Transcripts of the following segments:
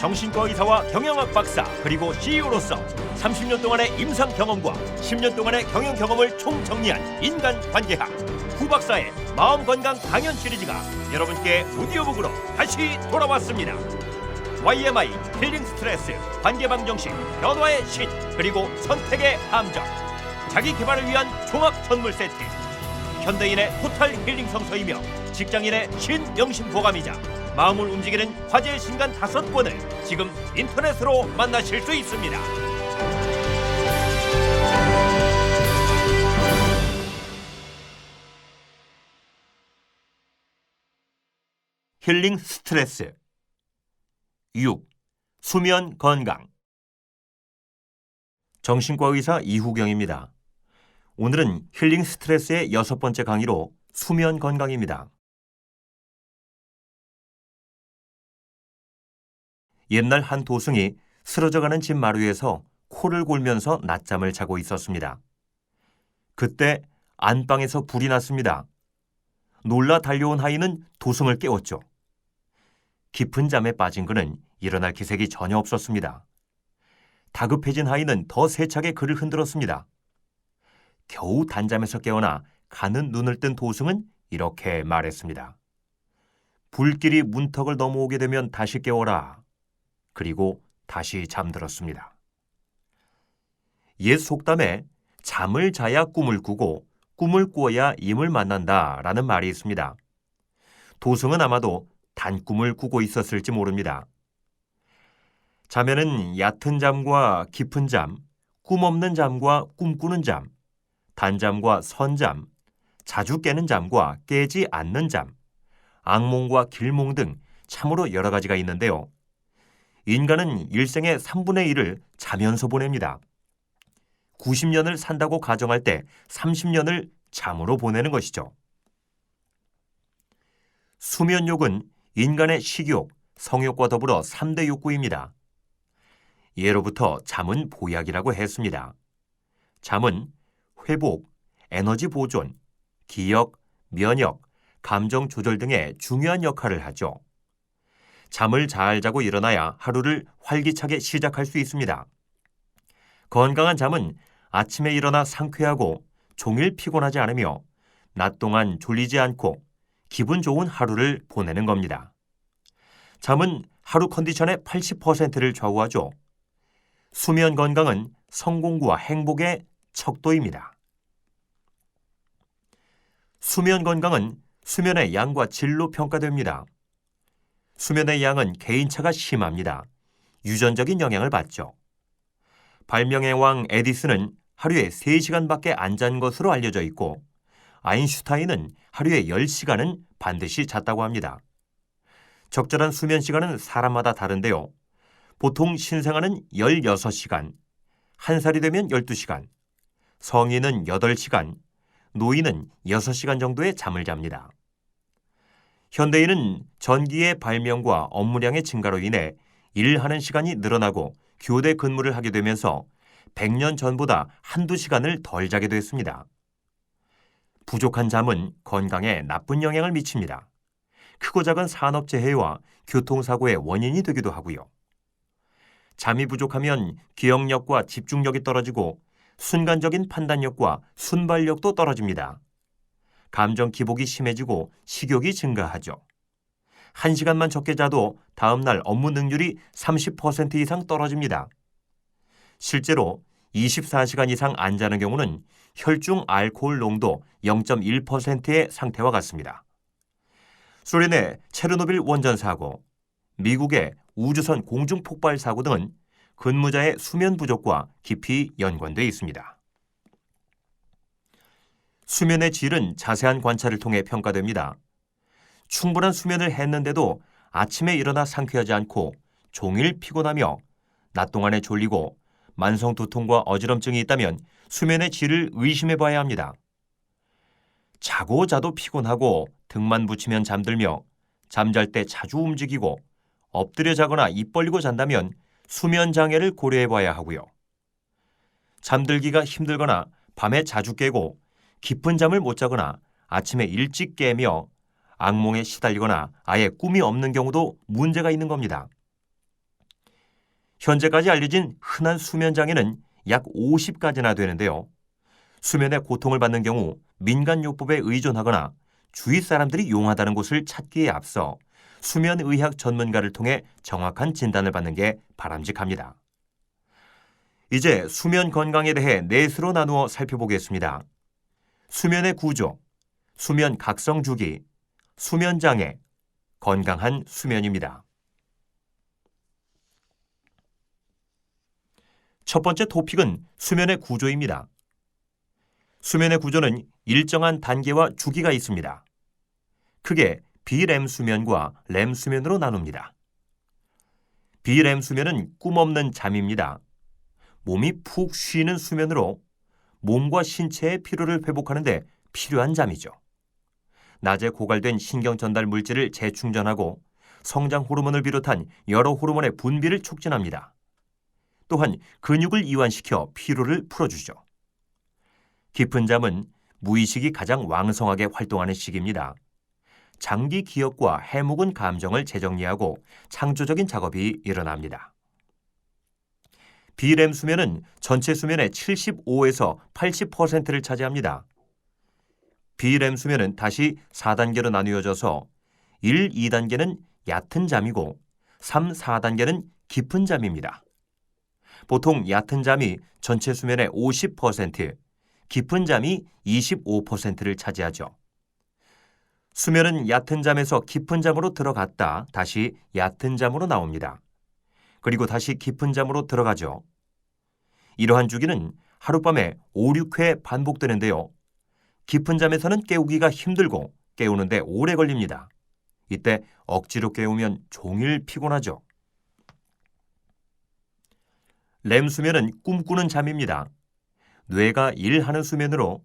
정신과 의사와 경영학 박사 그리고 CEO로서 30년 동안의 임상 경험과 10년 동안의 경영 경험을 총정리한 인간관계학 구 박사의 마음건강 강연 시리즈가 여러분께 오디오북으로 다시 돌아왔습니다. YMI 힐링 스트레스 관계방정식 변화의 신 그리고 선택의 함정 자기 개발을 위한 종합 선물 세트 현대인의 토탈 힐링 성서이며 직장인의 신명심보감이자 마음을 움직이는 화제의 신간 5권을 지금 인터넷으로 만나실 수 있습니다. 힐링 스트레스 6. 수면 건강 정신과 의사 이후경입니다. 오늘은 힐링 스트레스의 6번째 강의로 수면 건강입니다. 옛날 한 도승이 쓰러져가는 집 마루에서 코를 골면서 낮잠을 자고 있었습니다. 그때 안방에서 불이 났습니다. 놀라 달려온 하인은 도승을 깨웠죠. 깊은 잠에 빠진 그는 일어날 기색이 전혀 없었습니다. 다급해진 하인은 더 세차게 그를 흔들었습니다. 겨우 단잠에서 깨어나 가는 눈을 뜬 도승은 이렇게 말했습니다. 불길이 문턱을 넘어오게 되면 다시 깨워라. 그리고 다시 잠들었습니다. 옛 속담에 잠을 자야 꿈을 꾸고 꿈을 꾸어야 임을 만난다라는 말이 있습니다. 도승은 아마도 단꿈을 꾸고 있었을지 모릅니다. 자면은 얕은 잠과 깊은 잠, 꿈 없는 잠과 꿈꾸는 잠, 단잠과 선잠, 자주 깨는 잠과 깨지 않는 잠, 악몽과 길몽 등 참으로 여러 가지가 있는데요. 인간은 일생의 3분의 1을 자면서 보냅니다. 90년을 산다고 가정할 때 30년을 잠으로 보내는 것이죠. 수면욕은 인간의 식욕, 성욕과 더불어 3대 욕구입니다. 예로부터 잠은 보약이라고 했습니다. 잠은 회복, 에너지 보존, 기억, 면역, 감정 조절 등의 중요한 역할을 하죠. 잠을 잘 자고 일어나야 하루를 활기차게 시작할 수 있습니다. 건강한 잠은 아침에 일어나 상쾌하고 종일 피곤하지 않으며 낮 동안 졸리지 않고 기분 좋은 하루를 보내는 겁니다. 잠은 하루 컨디션의 80%를 좌우하죠. 수면 건강은 성공과 행복의 척도입니다. 수면 건강은 수면의 양과 질로 평가됩니다. 수면의 양은 개인차가 심합니다. 유전적인 영향을 받죠. 발명의 왕 에디슨은 하루에 3시간밖에 안 잔 것으로 알려져 있고 아인슈타인은 하루에 10시간은 반드시 잤다고 합니다. 적절한 수면 시간은 사람마다 다른데요. 보통 신생아는 16시간, 1살이 되면 12시간, 성인은 8시간, 노인은 6시간 정도의 잠을 잡니다. 현대인은 전기의 발명과 업무량의 증가로 인해 일하는 시간이 늘어나고 교대 근무를 하게 되면서 100년 전보다 한두 시간을 덜 자게 됐습니다. 부족한 잠은 건강에 나쁜 영향을 미칩니다. 크고 작은 산업재해와 교통사고의 원인이 되기도 하고요. 잠이 부족하면 기억력과 집중력이 떨어지고 순간적인 판단력과 순발력도 떨어집니다. 감정 기복이 심해지고 식욕이 증가하죠. 1시간만 적게 자도 다음날 업무 능률이 30% 이상 떨어집니다. 실제로 24시간 이상 안 자는 경우는 혈중 알코올 농도 0.1%의 상태와 같습니다. 소련의 체르노빌 원전 사고, 미국의 우주선 공중 폭발 사고 등은 근무자의 수면 부족과 깊이 연관돼 있습니다. 수면의 질은 자세한 관찰을 통해 평가됩니다. 충분한 수면을 했는데도 아침에 일어나 상쾌하지 않고 종일 피곤하며 낮 동안에 졸리고 만성 두통과 어지럼증이 있다면 수면의 질을 의심해 봐야 합니다. 자고 자도 피곤하고 등만 붙이면 잠들며 잠잘 때 자주 움직이고 엎드려 자거나 입 벌리고 잔다면 수면 장애를 고려해 봐야 하고요. 잠들기가 힘들거나 밤에 자주 깨고 깊은 잠을 못 자거나 아침에 일찍 깨며 악몽에 시달리거나 아예 꿈이 없는 경우도 문제가 있는 겁니다. 현재까지 알려진 흔한 수면 장애는 약 50가지나 되는데요. 수면의 고통을 받는 경우 민간요법에 의존하거나 주위 사람들이 용하다는 곳을 찾기에 앞서 수면의학 전문가를 통해 정확한 진단을 받는 게 바람직합니다. 이제 수면 건강에 대해 넷으로 나누어 살펴보겠습니다. 수면의 구조, 수면 각성 주기, 수면 장애, 건강한 수면입니다. 첫 번째 토픽은 수면의 구조입니다. 수면의 구조는 일정한 단계와 주기가 있습니다. 크게 비렘 수면과 렘 수면으로 나눕니다. 비렘 수면은 꿈 없는 잠입니다. 몸이 푹 쉬는 수면으로 몸과 신체의 피로를 회복하는 데 필요한 잠이죠. 낮에 고갈된 신경 전달 물질을 재충전하고 성장 호르몬을 비롯한 여러 호르몬의 분비를 촉진합니다. 또한 근육을 이완시켜 피로를 풀어주죠. 깊은 잠은 무의식이 가장 왕성하게 활동하는 시기입니다. 장기 기억과 해묵은 감정을 재정리하고 창조적인 작업이 일어납니다. 비렘 수면은 전체 수면의 75에서 80%를 차지합니다. 비렘 수면은 다시 4단계로 나누어져서 1, 2단계는 얕은 잠이고 3, 4단계는 깊은 잠입니다. 보통 얕은 잠이 전체 수면의 50%, 깊은 잠이 25%를 차지하죠. 수면은 얕은 잠에서 깊은 잠으로 들어갔다 다시 얕은 잠으로 나옵니다. 그리고 다시 깊은 잠으로 들어가죠. 이러한 주기는 하룻밤에 5, 6회 반복되는데요. 깊은 잠에서는 깨우기가 힘들고 깨우는데 오래 걸립니다. 이때 억지로 깨우면 종일 피곤하죠. 렘 수면은 꿈꾸는 잠입니다. 뇌가 일하는 수면으로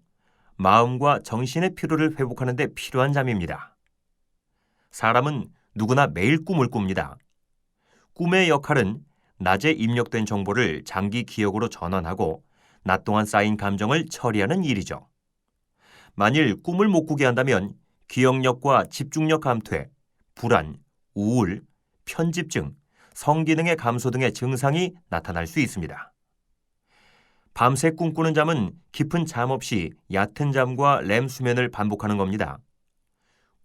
마음과 정신의 피로를 회복하는 데 필요한 잠입니다. 사람은 누구나 매일 꿈을 꿉니다. 꿈의 역할은 낮에 입력된 정보를 장기 기억으로 전환하고 낮 동안 쌓인 감정을 처리하는 일이죠. 만일 꿈을 못 꾸게 한다면 기억력과 집중력 감퇴, 불안, 우울, 편집증, 성기능의 감소 등의 증상이 나타날 수 있습니다. 밤새 꿈꾸는 잠은 깊은 잠 없이 얕은 잠과 렘 수면을 반복하는 겁니다.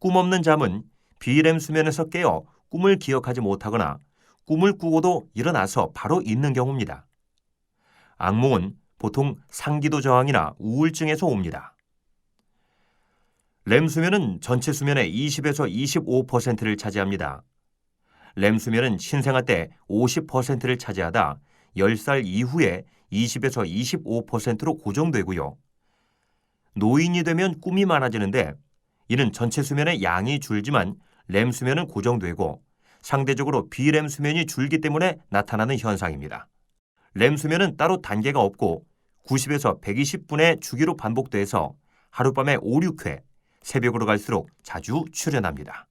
꿈 없는 잠은 비렘 수면에서 깨어 꿈을 기억하지 못하거나 꿈을 꾸고도 일어나서 바로 있는 경우입니다. 악몽은 보통 상기도 저항이나 우울증에서 옵니다. 렘 수면은 전체 수면의 20에서 25%를 차지합니다. 렘 수면은 신생아 때 50%를 차지하다 10살 이후에 20에서 25%로 고정되고요. 노인이 되면 꿈이 많아지는데 이는 전체 수면의 양이 줄지만 렘 수면은 고정되고 상대적으로 비렘 수면이 줄기 때문에 나타나는 현상입니다. 렘 수면은 따로 단계가 없고 90에서 120분의 주기로 반복돼서 하룻밤에 5, 6회, 새벽으로 갈수록 자주 출현합니다.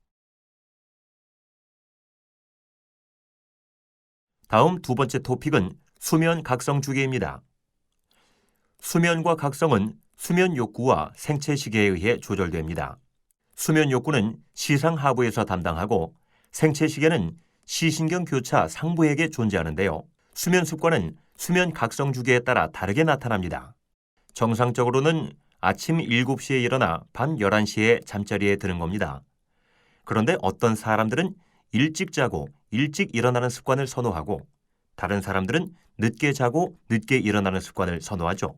다음 두 번째 토픽은 수면 각성 주기입니다. 수면과 각성은 수면 욕구와 생체 시계에 의해 조절됩니다. 수면 욕구는 시상 하부에서 담당하고 생체 시계는 시신경 교차 상부에게 존재하는데요. 수면 습관은 수면 각성 주기에 따라 다르게 나타납니다. 정상적으로는 아침 7시에 일어나 밤 11시에 잠자리에 드는 겁니다. 그런데 어떤 사람들은 일찍 자고 일찍 일어나는 습관을 선호하고 다른 사람들은 늦게 자고 늦게 일어나는 습관을 선호하죠.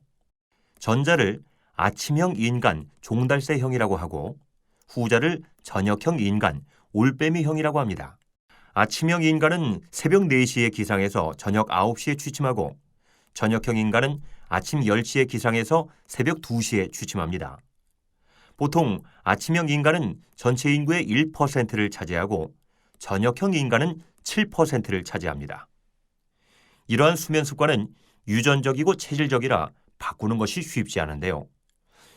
전자를 아침형 인간 종달새형이라고 하고 후자를 저녁형 인간 올빼미형이라고 합니다. 아침형 인간은 새벽 4시에 기상해서 저녁 9시에 취침하고 저녁형 인간은 아침 10시에 기상해서 새벽 2시에 취침합니다. 보통 아침형 인간은 전체 인구의 1%를 차지하고 저녁형 인간은 7%를 차지합니다. 이러한 수면 습관은 유전적이고 체질적이라 바꾸는 것이 쉽지 않은데요.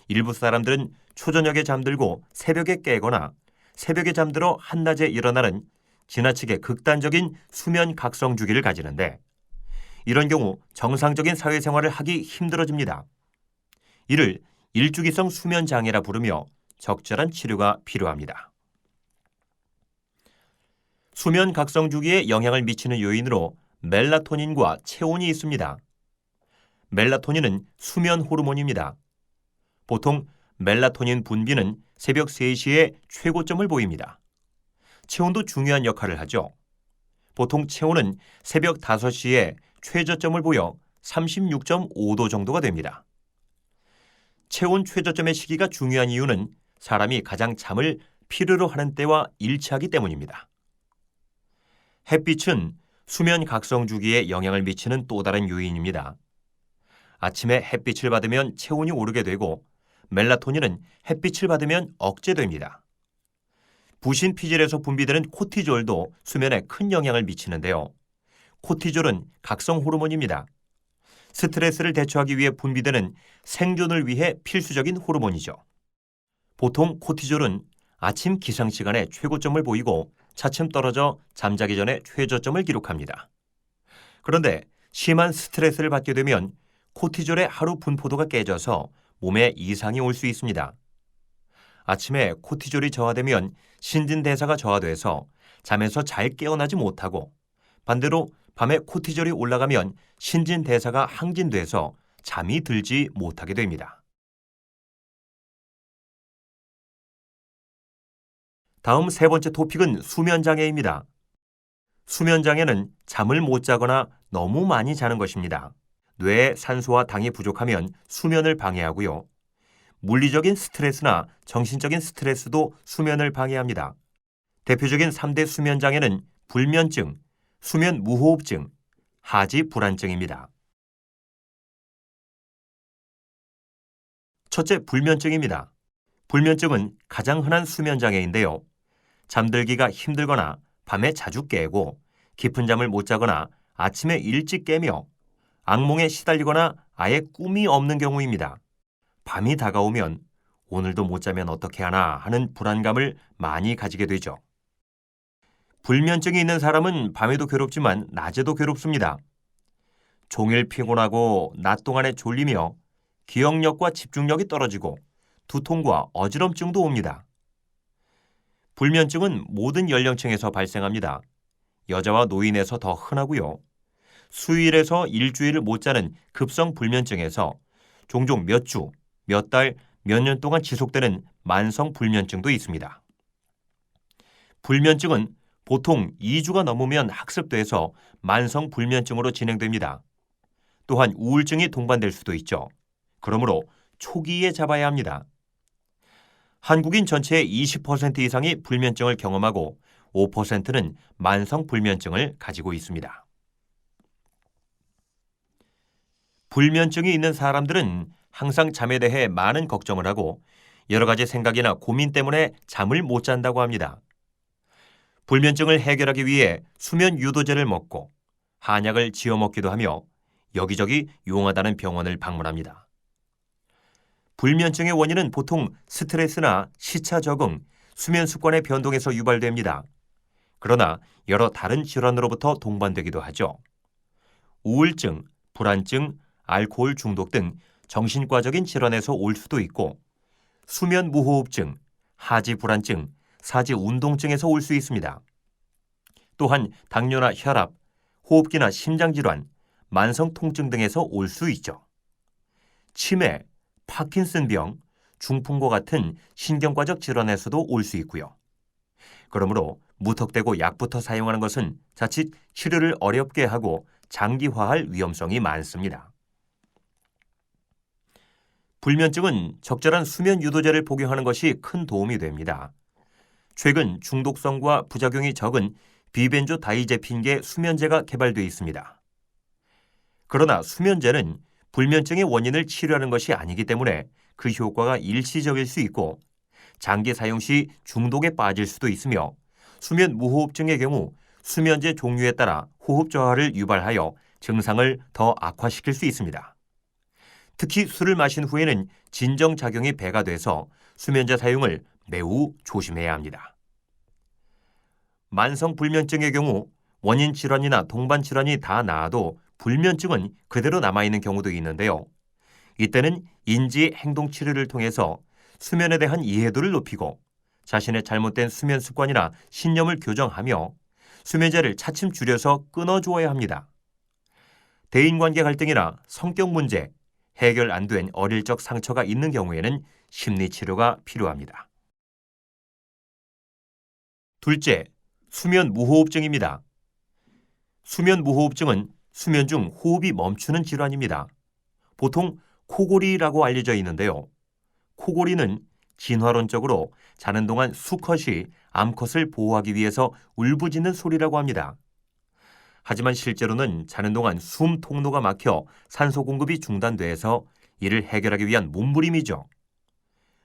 일부 사람들은 초저녁에 잠들고 새벽에 깨거나 새벽에 잠들어 한낮에 일어나는 지나치게 극단적인 수면 각성 주기를 가지는데 이런 경우 정상적인 사회생활을 하기 힘들어집니다. 이를 일주기성 수면 장애라 부르며 적절한 치료가 필요합니다. 수면 각성 주기에 영향을 미치는 요인으로 멜라토닌과 체온이 있습니다. 멜라토닌은 수면 호르몬입니다. 보통 멜라토닌 분비는 새벽 3시에 최고점을 보입니다. 체온도 중요한 역할을 하죠. 보통 체온은 새벽 5시에 최저점을 보여 36.5도 정도가 됩니다. 체온 최저점의 시기가 중요한 이유는 사람이 가장 잠을 필요로 하는 때와 일치하기 때문입니다. 햇빛은 수면 각성 주기에 영향을 미치는 또 다른 요인입니다. 아침에 햇빛을 받으면 체온이 오르게 되고 멜라토닌은 햇빛을 받으면 억제됩니다. 부신 피질에서 분비되는 코티졸도 수면에 큰 영향을 미치는데요. 코티졸은 각성 호르몬입니다. 스트레스를 대처하기 위해 분비되는 생존을 위해 필수적인 호르몬이죠. 보통 코티졸은 아침 기상 시간에 최고점을 보이고 차츰 떨어져 잠자기 전에 최저점을 기록합니다. 그런데 심한 스트레스를 받게 되면 코티졸의 하루 분포도가 깨져서 몸에 이상이 올 수 있습니다. 아침에 코티졸이 저하되면 신진대사가 저하돼서 잠에서 잘 깨어나지 못하고 반대로 밤에 코티졸이 올라가면 신진대사가 항진돼서 잠이 들지 못하게 됩니다. 다음 세 번째 토픽은 수면장애입니다. 수면장애는 잠을 못 자거나 너무 많이 자는 것입니다. 뇌에 산소와 당이 부족하면 수면을 방해하고요. 물리적인 스트레스나 정신적인 스트레스도 수면을 방해합니다. 대표적인 3대 수면장애는 불면증, 수면무호흡증, 하지불안증입니다. 첫째, 불면증입니다. 불면증은 가장 흔한 수면장애인데요. 잠들기가 힘들거나 밤에 자주 깨고 깊은 잠을 못 자거나 아침에 일찍 깨며 악몽에 시달리거나 아예 꿈이 없는 경우입니다. 밤이 다가오면 오늘도 못 자면 어떻게 하나 하는 불안감을 많이 가지게 되죠. 불면증이 있는 사람은 밤에도 괴롭지만 낮에도 괴롭습니다. 종일 피곤하고 낮 동안에 졸리며 기억력과 집중력이 떨어지고 두통과 어지럼증도 옵니다. 불면증은 모든 연령층에서 발생합니다. 여자와 노인에서 더 흔하고요. 수일에서 일주일을 못 자는 급성 불면증에서 종종 몇 주, 몇 달, 몇 년 동안 지속되는 만성 불면증도 있습니다. 불면증은 보통 2주가 넘으면 학습돼서 만성 불면증으로 진행됩니다. 또한 우울증이 동반될 수도 있죠. 그러므로 초기에 잡아야 합니다. 한국인 전체의 20% 이상이 불면증을 경험하고 5%는 만성 불면증을 가지고 있습니다. 불면증이 있는 사람들은 항상 잠에 대해 많은 걱정을 하고 여러 가지 생각이나 고민 때문에 잠을 못 잔다고 합니다. 불면증을 해결하기 위해 수면 유도제를 먹고 한약을 지어 먹기도 하며 여기저기 용하다는 병원을 방문합니다. 불면증의 원인은 보통 스트레스나 시차 적응, 수면 습관의 변동에서 유발됩니다. 그러나 여러 다른 질환으로부터 동반되기도 하죠. 우울증, 불안증, 알코올 중독 등 정신과적인 질환에서 올 수도 있고 수면 무호흡증, 하지 불안증, 사지 운동증에서 올 수 있습니다. 또한 당뇨나 혈압, 호흡기나 심장질환, 만성 통증 등에서 올 수 있죠. 치매, 파킨슨병, 중풍과 같은 신경과적 질환에서도 올 수 있고요. 그러므로 무턱대고 약부터 사용하는 것은 자칫 치료를 어렵게 하고 장기화할 위험성이 많습니다. 불면증은 적절한 수면 유도제를 복용하는 것이 큰 도움이 됩니다. 최근 중독성과 부작용이 적은 비벤조다이제핀계 수면제가 개발되어 있습니다. 그러나 수면제는 불면증의 원인을 치료하는 것이 아니기 때문에 그 효과가 일시적일 수 있고 장기 사용 시 중독에 빠질 수도 있으며 수면 무호흡증의 경우 수면제 종류에 따라 호흡 저하를 유발하여 증상을 더 악화시킬 수 있습니다. 특히 술을 마신 후에는 진정작용이 배가 돼서 수면제 사용을 매우 조심해야 합니다. 만성 불면증의 경우 원인 질환이나 동반 질환이 다 나아도 불면증은 그대로 남아있는 경우도 있는데요. 이때는 인지 행동 치료를 통해서 수면에 대한 이해도를 높이고 자신의 잘못된 수면 습관이나 신념을 교정하며 수면제를 차츰 줄여서 끊어주어야 합니다. 대인관계 갈등이나 성격 문제, 해결 안 된 어릴 적 상처가 있는 경우에는 심리치료가 필요합니다. 둘째, 수면 무호흡증입니다. 수면 무호흡증은 수면 중 호흡이 멈추는 질환입니다. 보통 코골이라고 알려져 있는데요. 코골이는 진화론적으로 자는 동안 수컷이 암컷을 보호하기 위해서 울부짖는 소리라고 합니다. 하지만 실제로는 자는 동안 숨 통로가 막혀 산소 공급이 중단돼서 이를 해결하기 위한 몸부림이죠.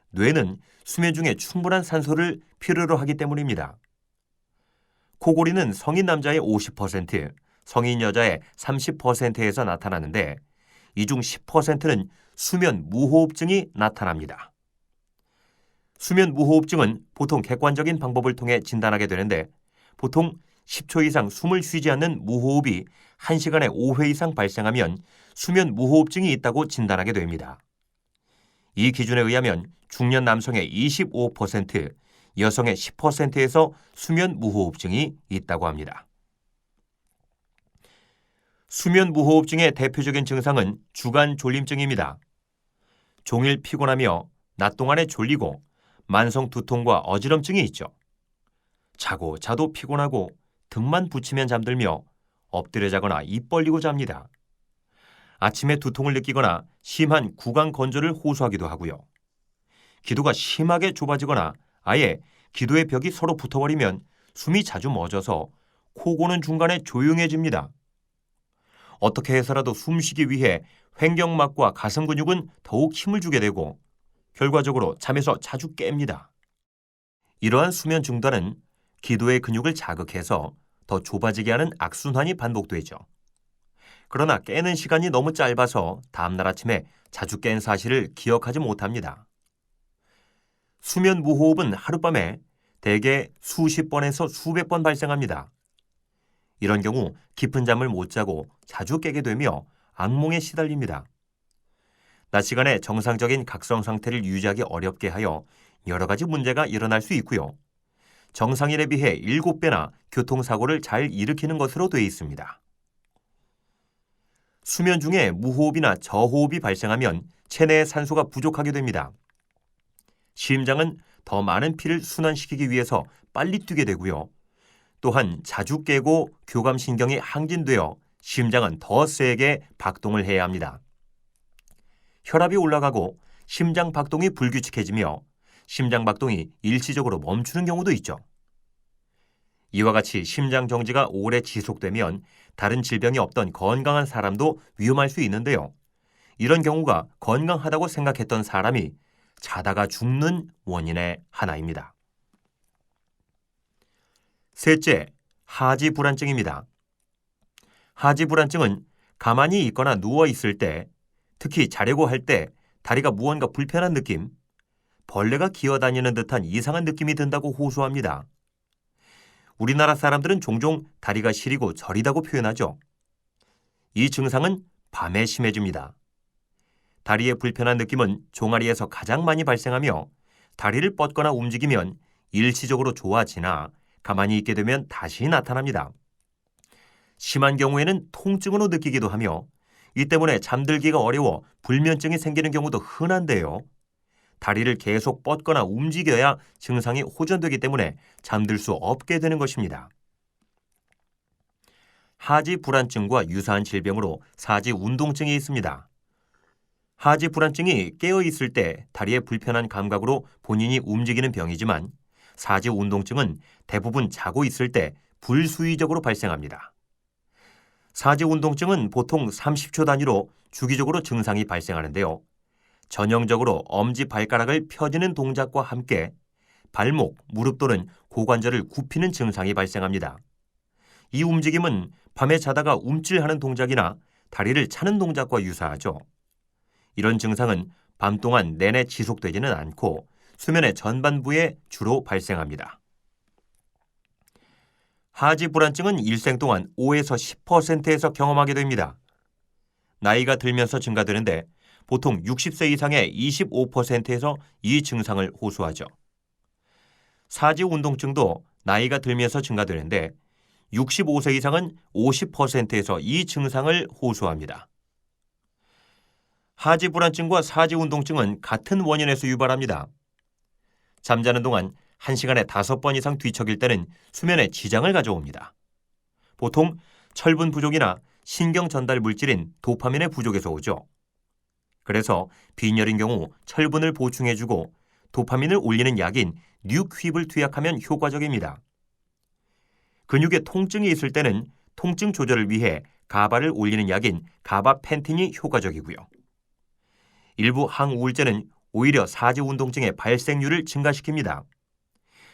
뇌는 수면 중에 충분한 산소를 필요로 하기 때문입니다. 코골이는 성인 남자의 50%, 성인 여자의 30%에서 나타나는데 이 중 10%는 수면 무호흡증이 나타납니다. 수면 무호흡증은 보통 객관적인 방법을 통해 진단하게 되는데 보통 10초 이상 숨을 쉬지 않는 무호흡이 1시간에 5회 이상 발생하면 수면 무호흡증이 있다고 진단하게 됩니다. 이 기준에 의하면 중년 남성의 25%, 여성의 10%에서 수면 무호흡증이 있다고 합니다. 수면 무호흡증의 대표적인 증상은 주간 졸림증입니다. 종일 피곤하며 낮 동안에 졸리고 만성 두통과 어지럼증이 있죠. 자고 자도 피곤하고 등만 붙이면 잠들며 엎드려 자거나 입 벌리고 잡니다. 아침에 두통을 느끼거나 심한 구강 건조를 호소하기도 하고요. 기도가 심하게 좁아지거나 아예 기도의 벽이 서로 붙어버리면 숨이 자주 멎어서 코 고는 중간에 조용해집니다. 어떻게 해서라도 숨쉬기 위해 횡격막과 가슴 근육은 더욱 힘을 주게 되고 결과적으로 잠에서 자주 깹니다. 이러한 수면 중단은 기도의 근육을 자극해서 더 좁아지게 하는 악순환이 반복되죠. 그러나 깨는 시간이 너무 짧아서 다음날 아침에 자주 깬 사실을 기억하지 못합니다. 수면 무호흡은 하룻밤에 대개 수십 번에서 수백 번 발생합니다. 이런 경우 깊은 잠을 못 자고 자주 깨게 되며 악몽에 시달립니다. 낮 시간에 정상적인 각성 상태를 유지하기 어렵게 하여 여러 가지 문제가 일어날 수 있고요. 정상인에 비해 7배나 교통사고를 잘 일으키는 것으로 되어 있습니다. 수면 중에 무호흡이나 저호흡이 발생하면 체내의 산소가 부족하게 됩니다. 심장은 더 많은 피를 순환시키기 위해서 빨리 뛰게 되고요. 또한 자주 깨고 교감신경이 항진되어 심장은 더 세게 박동을 해야 합니다. 혈압이 올라가고 심장 박동이 불규칙해지며 심장 박동이 일시적으로 멈추는 경우도 있죠. 이와 같이 심장 정지가 오래 지속되면 다른 질병이 없던 건강한 사람도 위험할 수 있는데요. 이런 경우가 건강하다고 생각했던 사람이 자다가 죽는 원인의 하나입니다. 셋째, 하지 불안증입니다. 하지 불안증은 가만히 있거나 누워 있을 때, 특히 자려고 할 때 다리가 무언가 불편한 느낌, 벌레가 기어다니는 듯한 이상한 느낌이 든다고 호소합니다. 우리나라 사람들은 종종 다리가 시리고 저리다고 표현하죠. 이 증상은 밤에 심해집니다. 다리의 불편한 느낌은 종아리에서 가장 많이 발생하며 다리를 뻗거나 움직이면 일시적으로 좋아지나 가만히 있게 되면 다시 나타납니다. 심한 경우에는 통증으로 느끼기도 하며 이 때문에 잠들기가 어려워 불면증이 생기는 경우도 흔한데요. 다리를 계속 뻗거나 움직여야 증상이 호전되기 때문에 잠들 수 없게 되는 것입니다. 하지 불안증과 유사한 질병으로 사지 운동증이 있습니다. 하지 불안증이 깨어 있을 때 다리에 불편한 감각으로 본인이 움직이는 병이지만 사지 운동증은 대부분 자고 있을 때 불수의적으로 발생합니다. 사지 운동증은 보통 30초 단위로 주기적으로 증상이 발생하는데요. 전형적으로 엄지 발가락을 펴지는 동작과 함께 발목, 무릎 또는 고관절을 굽히는 증상이 발생합니다. 이 움직임은 밤에 자다가 움찔하는 동작이나 다리를 차는 동작과 유사하죠. 이런 증상은 밤 동안 내내 지속되지는 않고 수면의 전반부에 주로 발생합니다. 하지 불안증은 일생 동안 5에서 10%에서 경험하게 됩니다. 나이가 들면서 증가되는데 보통 60세 이상의 25%에서 이 증상을 호소하죠. 사지 운동증도 나이가 들면서 증가되는데 65세 이상은 50%에서 이 증상을 호소합니다. 하지불안증과 사지운동증은 같은 원인에서 유발합니다. 잠자는 동안 1시간에 5번 이상 뒤척일 때는 수면에 지장을 가져옵니다. 보통 철분 부족이나 신경 전달 물질인 도파민의 부족에서 오죠. 그래서 빈혈인 경우 철분을 보충해주고 도파민을 올리는 약인 뉴퀴브를 투약하면 효과적입니다. 근육에 통증이 있을 때는 통증 조절을 위해 가바를 올리는 약인 가바펜틴이 효과적이고요. 일부 항우울제는 오히려 사지운동증의 발생률을 증가시킵니다.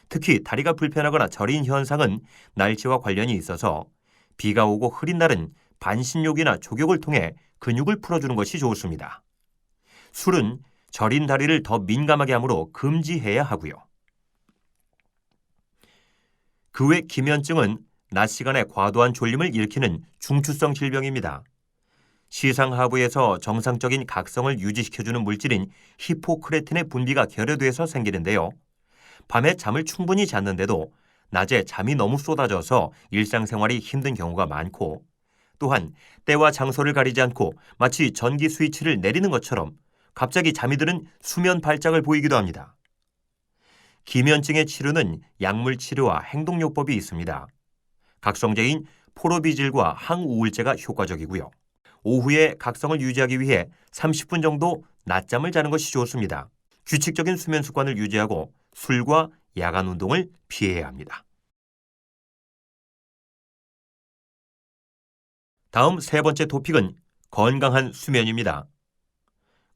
특히 다리가 불편하거나 저린 현상은 날씨와 관련이 있어서 비가 오고 흐린 날은 반신욕이나 족욕을 통해 근육을 풀어주는 것이 좋습니다. 술은 저린 다리를 더 민감하게 하므로 금지해야 하고요. 그 외 기면증은 낮 시간에 과도한 졸림을 일으키는 중추성 질병입니다. 시상 하부에서 정상적인 각성을 유지시켜주는 물질인 히포크레틴의 분비가 결여돼서 생기는데요. 밤에 잠을 충분히 잤는데도 낮에 잠이 너무 쏟아져서 일상생활이 힘든 경우가 많고, 또한 때와 장소를 가리지 않고 마치 전기 스위치를 내리는 것처럼 갑자기 잠이 드는 수면 발작을 보이기도 합니다. 기면증의 치료는 약물 치료와 행동요법이 있습니다. 각성제인 포로비질과 항우울제가 효과적이고요. 오후에 각성을 유지하기 위해 30분 정도 낮잠을 자는 것이 좋습니다. 규칙적인 수면 습관을 유지하고 술과 야간 운동을 피해야 합니다. 다음 세 번째 토픽은 건강한 수면입니다.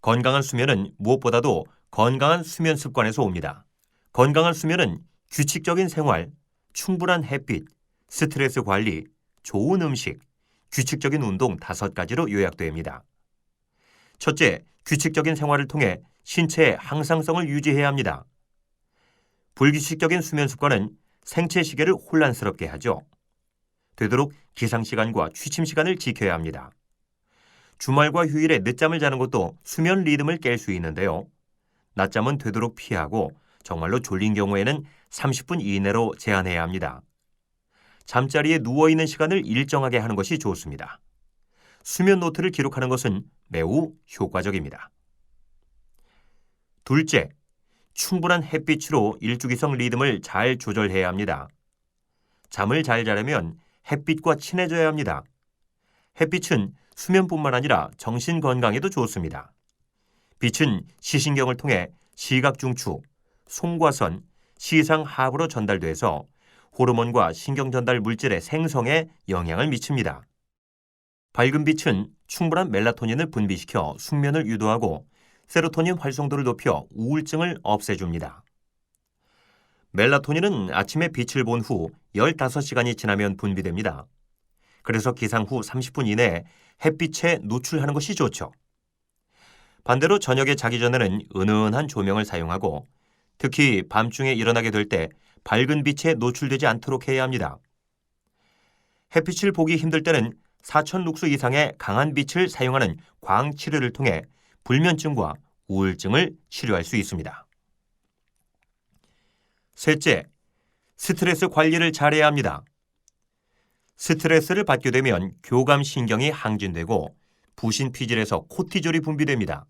건강한 수면은 무엇보다도 건강한 수면 습관에서 옵니다. 건강한 수면은 규칙적인 생활, 충분한 햇빛, 스트레스 관리, 좋은 음식, 규칙적인 운동 5가지로 요약됩니다. 첫째, 규칙적인 생활을 통해 신체의 항상성을 유지해야 합니다. 불규칙적인 수면 습관은 생체 시계를 혼란스럽게 하죠. 되도록 기상시간과 취침시간을 지켜야 합니다. 주말과 휴일에 늦잠을 자는 것도 수면 리듬을 깰 수 있는데요. 낮잠은 되도록 피하고 정말로 졸린 경우에는 30분 이내로 제한해야 합니다. 잠자리에 누워있는 시간을 일정하게 하는 것이 좋습니다. 수면 노트를 기록하는 것은 매우 효과적입니다. 둘째, 충분한 햇빛으로 일주기성 리듬을 잘 조절해야 합니다. 잠을 잘 자려면 햇빛과 친해져야 합니다. 햇빛은 수면뿐만 아니라 정신 건강에도 좋습니다. 빛은 시신경을 통해 시각중추, 송과선, 시상하부로 전달돼서 호르몬과 신경 전달 물질의 생성에 영향을 미칩니다. 밝은 빛은 충분한 멜라토닌을 분비시켜 숙면을 유도하고 세로토닌 활성도를 높여 우울증을 없애줍니다. 멜라토닌은 아침에 빛을 본 후 15시간이 지나면 분비됩니다. 그래서 기상 후 30분 이내에 햇빛에 노출하는 것이 좋죠. 반대로 저녁에 자기 전에는 은은한 조명을 사용하고 특히 밤중에 일어나게 될 때 밝은 빛에 노출되지 않도록 해야 합니다. 햇빛을 보기 힘들 때는 4000룩스 이상의 강한 빛을 사용하는 광치료를 통해 불면증과 우울증을 치료할 수 있습니다. 셋째, 스트레스 관리를 잘해야 합니다. 스트레스를 받게 되면 교감신경이 항진되고 부신피질에서 코티졸이 분비됩니다.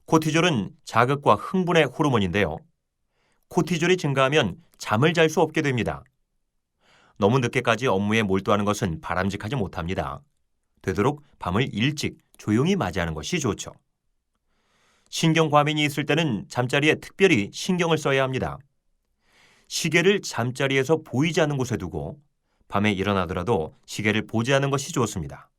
코티졸은 자극과 흥분의 호르몬인데요. 코티졸이 증가하면 잠을 잘 수 없게 됩니다. 너무 늦게까지 업무에 몰두하는 것은 바람직하지 못합니다. 되도록 밤을 일찍 조용히 맞이하는 것이 좋죠. 신경 과민이 있을 때는 잠자리에 특별히 신경을 써야 합니다. 시계를 잠자리에서 보이지 않는 곳에 두고 밤에 일어나더라도 시계를 보지 않는 것이 좋습니다.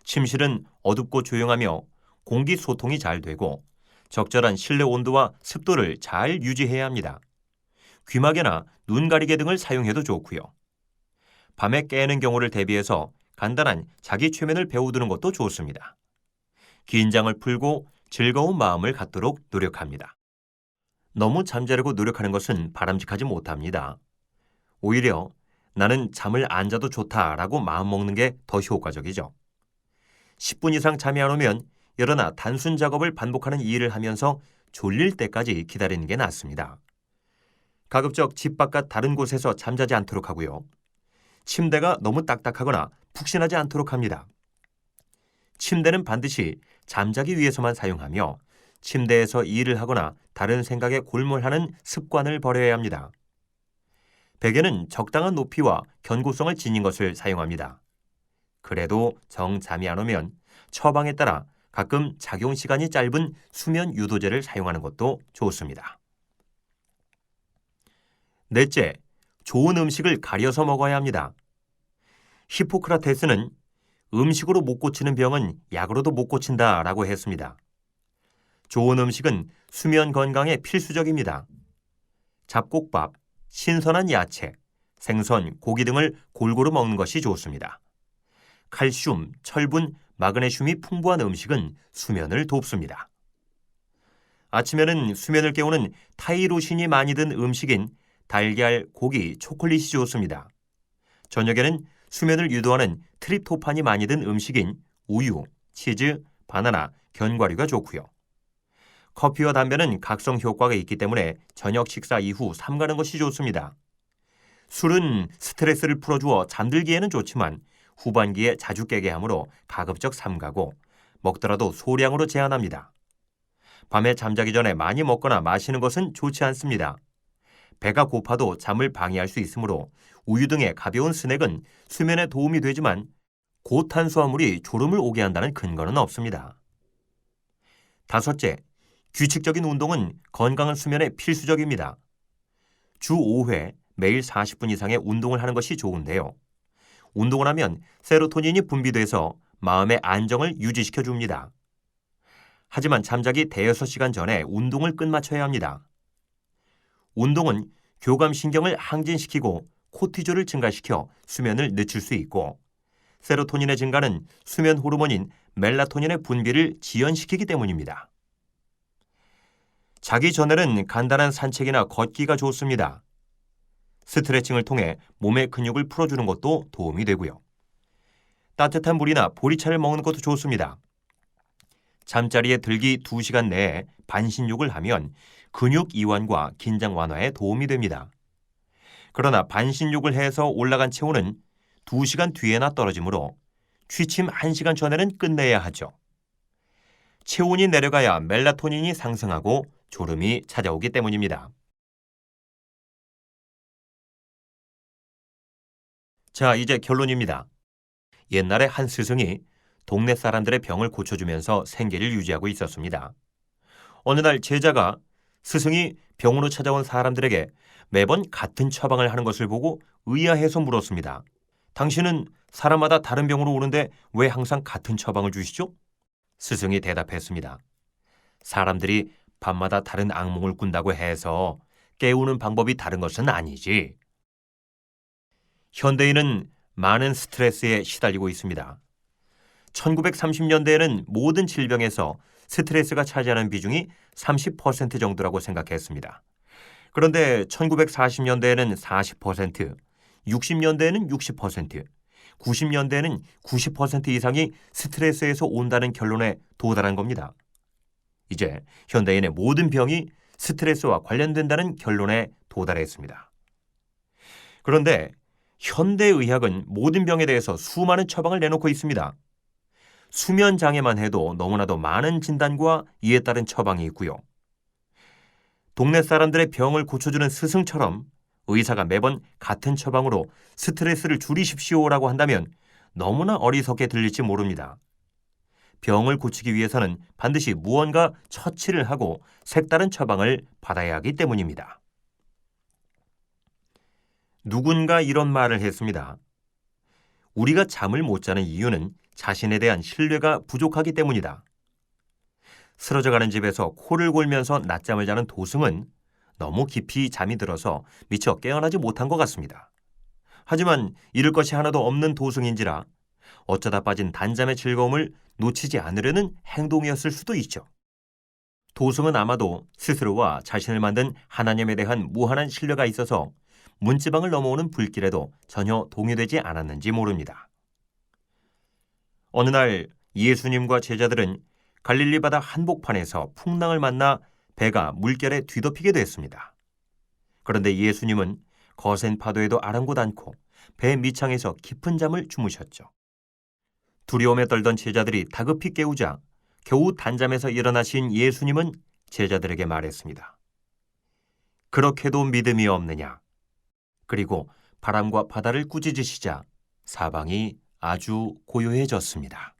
침실은 어둡고 조용하며 공기 소통이 잘 되고 적절한 실내 온도와 습도를 잘 유지해야 합니다. 귀마개나 눈 가리개 등을 사용해도 좋고요. 밤에 깨는 경우를 대비해서 간단한 자기 최면을 배워두는 것도 좋습니다. 긴장을 풀고 즐거운 마음을 갖도록 노력합니다. 너무 잠자려고 노력하는 것은 바람직하지 못합니다. 오히려 나는 잠을 안 자도 좋다라고 마음먹는 게 더 효과적이죠. 10분 이상 잠이 안 오면 일어나 단순 작업을 반복하는 일을 하면서 졸릴 때까지 기다리는 게 낫습니다. 가급적 집 바깥 다른 곳에서 잠자지 않도록 하고요. 침대가 너무 딱딱하거나 푹신하지 않도록 합니다. 침대는 반드시 잠자기 위해서만 사용하며 침대에서 일을 하거나 다른 생각에 골몰하는 습관을 버려야 합니다. 베개는 적당한 높이와 견고성을 지닌 것을 사용합니다. 그래도 정 잠이 안 오면 처방에 따라 가끔 작용 시간이 짧은 수면 유도제를 사용하는 것도 좋습니다. 넷째, 좋은 음식을 가려서 먹어야 합니다. 히포크라테스는 음식으로 못 고치는 병은 약으로도 못 고친다라고 했습니다. 좋은 음식은 수면 건강에 필수적입니다. 잡곡밥, 신선한 야채, 생선, 고기 등을 골고루 먹는 것이 좋습니다. 칼슘, 철분, 마그네슘이 풍부한 음식은 수면을 돕습니다. 아침에는 수면을 깨우는 타이로신이 많이 든 음식인 달걀, 고기, 초콜릿이 좋습니다. 저녁에는 수면을 유도하는 트립토판이 많이 든 음식인 우유, 치즈, 바나나, 견과류가 좋고요. 커피와 담배는 각성 효과가 있기 때문에 저녁 식사 이후 삼가는 것이 좋습니다. 술은 스트레스를 풀어주어 잠들기에는 좋지만 후반기에 자주 깨게 하므로 가급적 삼가고 먹더라도 소량으로 제한합니다. 밤에 잠자기 전에 많이 먹거나 마시는 것은 좋지 않습니다. 배가 고파도 잠을 방해할 수 있으므로 우유 등의 가벼운 스낵은 수면에 도움이 되지만 고탄수화물이 졸음을 오게 한다는 근거는 없습니다. 다섯째, 규칙적인 운동은 건강한 수면에 필수적입니다. 주 5회 매일 40분 이상의 운동을 하는 것이 좋은데요. 운동을 하면 세로토닌이 분비돼서 마음의 안정을 유지시켜 줍니다. 하지만 잠자기 대여섯 시간 전에 운동을 끝마쳐야 합니다. 운동은 교감신경을 항진시키고 코티졸을 증가시켜 수면을 늦출 수 있고 세로토닌의 증가는 수면 호르몬인 멜라토닌의 분비를 지연시키기 때문입니다. 자기 전에는 간단한 산책이나 걷기가 좋습니다. 스트레칭을 통해 몸의 근육을 풀어주는 것도 도움이 되고요. 따뜻한 물이나 보리차를 먹는 것도 좋습니다. 잠자리에 들기 2시간 내에 반신욕을 하면 근육 이완과 긴장 완화에 도움이 됩니다. 그러나 반신욕을 해서 올라간 체온은 2시간 뒤에나 떨어지므로 취침 1시간 전에는 끝내야 하죠. 체온이 내려가야 멜라토닌이 상승하고 졸음이 찾아오기 때문입니다. 자, 이제 결론입니다. 옛날에 한 스승이 동네 사람들의 병을 고쳐주면서 생계를 유지하고 있었습니다. 어느 날 제자가 스승이 병으로 찾아온 사람들에게 매번 같은 처방을 하는 것을 보고 의아해서 물었습니다. 당신은 사람마다 다른 병으로 오는데 왜 항상 같은 처방을 주시죠? 스승이 대답했습니다. 사람들이 밤마다 다른 악몽을 꾼다고 해서 깨우는 방법이 다른 것은 아니지. 현대인은 많은 스트레스에 시달리고 있습니다. 1930년대에는 모든 질병에서 스트레스가 차지하는 비중이 30% 정도라고 생각했습니다. 그런데 1940년대에는 40%, 60년대에는 60%, 90년대에는 90% 이상이 스트레스에서 온다는 결론에 도달한 겁니다. 이제 현대인의 모든 병이 스트레스와 관련된다는 결론에 도달했습니다. 그런데 현대의학은 모든 병에 대해서 수많은 처방을 내놓고 있습니다. 수면 장애만 해도 너무나도 많은 진단과 이에 따른 처방이 있고요. 동네 사람들의 병을 고쳐주는 스승처럼 의사가 매번 같은 처방으로 스트레스를 줄이십시오라고 한다면 너무나 어리석게 들릴지 모릅니다. 병을 고치기 위해서는 반드시 무언가 처치를 하고 색다른 처방을 받아야 하기 때문입니다. 누군가 이런 말을 했습니다. 우리가 잠을 못 자는 이유는 자신에 대한 신뢰가 부족하기 때문이다. 쓰러져가는 집에서 코를 골면서 낮잠을 자는 도승은 너무 깊이 잠이 들어서 미처 깨어나지 못한 것 같습니다. 하지만 잃을 것이 하나도 없는 도승인지라 어쩌다 빠진 단잠의 즐거움을 놓치지 않으려는 행동이었을 수도 있죠. 도승은 아마도 스스로와 자신을 만든 하나님에 대한 무한한 신뢰가 있어서 문지방을 넘어오는 불길에도 전혀 동요되지 않았는지 모릅니다. 어느 날 예수님과 제자들은 갈릴리 바다 한복판에서 풍랑을 만나 배가 물결에 뒤덮이게 됐습니다. 그런데 예수님은 거센 파도에도 아랑곳 않고 배 밑창에서 깊은 잠을 주무셨죠. 두려움에 떨던 제자들이 다급히 깨우자 겨우 단잠에서 일어나신 예수님은 제자들에게 말했습니다. 그렇게도 믿음이 없느냐? 그리고 바람과 바다를 꾸짖으시자 사방이 아주 고요해졌습니다.